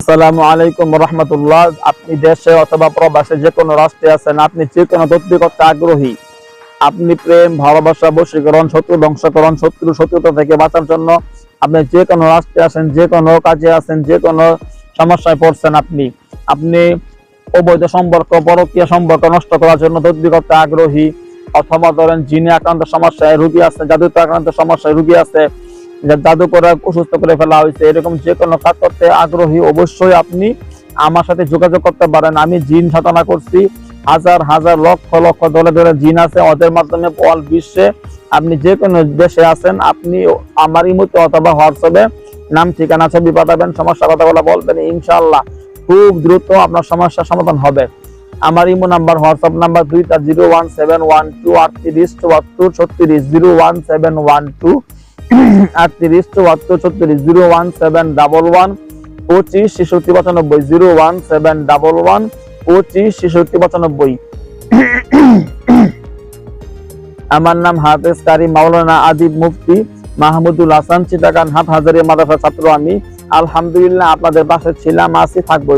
আসসালামু আলাইকুম রহমতুল্লাহ। আপনি দেশে অথবা প্রবাসে যে কোনো রাষ্ট্রে আছেন, আপনি যে কোনো তদবির করতে আগ্রহী, আপনি প্রেম, ভালোবাসা, বশীকরণ, শত্রু ধ্বংসকরণ, শত্রুতা থেকে বাঁচার জন্য আপনি যে কোনো রাষ্ট্রে আছেন, যে কোনো কাজে আছেন, যে কোনো সমস্যায় পড়ছেন, আপনি আপনি অবৈধ সম্পর্ক, পরকীয়া সম্পর্ক নষ্ট করার জন্য তদবির করতে আগ্রহী, অথবা ধরেন জিনে আক্রান্ত সমস্যায় রোগী আছে, জাদুতে আক্রান্ত সমস্যায় রোগী আছে, জাদু করে অসুস্থ করে ফেলা হয়েছে, এরকম যে কোনো কাজ করতে আগ্রহী, অবশ্যই আপনি আমার সাথে যোগাযোগ করতে পারেন। আমি জিন সাধনা করছি, হাজার হাজার লক্ষ লক্ষ দলে দলে জিন আছে, ওদের মাধ্যমে অল বিশ্বে আপনি যে কোনো দেশে আছেন, আপনি আমার ইমোতে অথবা হোয়াটসঅ্যাপে নাম ঠিকানা ছবি পাঠাবেন, সমস্যা কথা বলা বলবেন, ইনশাআল্লাহ খুব দ্রুত আপনার সমস্যার সমাধান হবে। আমার ইমো নাম্বার, হোয়াটসঅ্যাপ নাম্বার 01712 38 74 36 01712 38 74 36 01711 25 66 95 01711 25 66 95। আমার নাম হাফেজ কারি মাওলানা আদিব মুফতি মাহমুদুল হাসান, চিটাগাং হাটহাজারী মাদ্রাসার ছাত্র আমি। আলহামদুলিল্লাহ আপনাদের পাশে ছিলাম, আছি, থাকবো।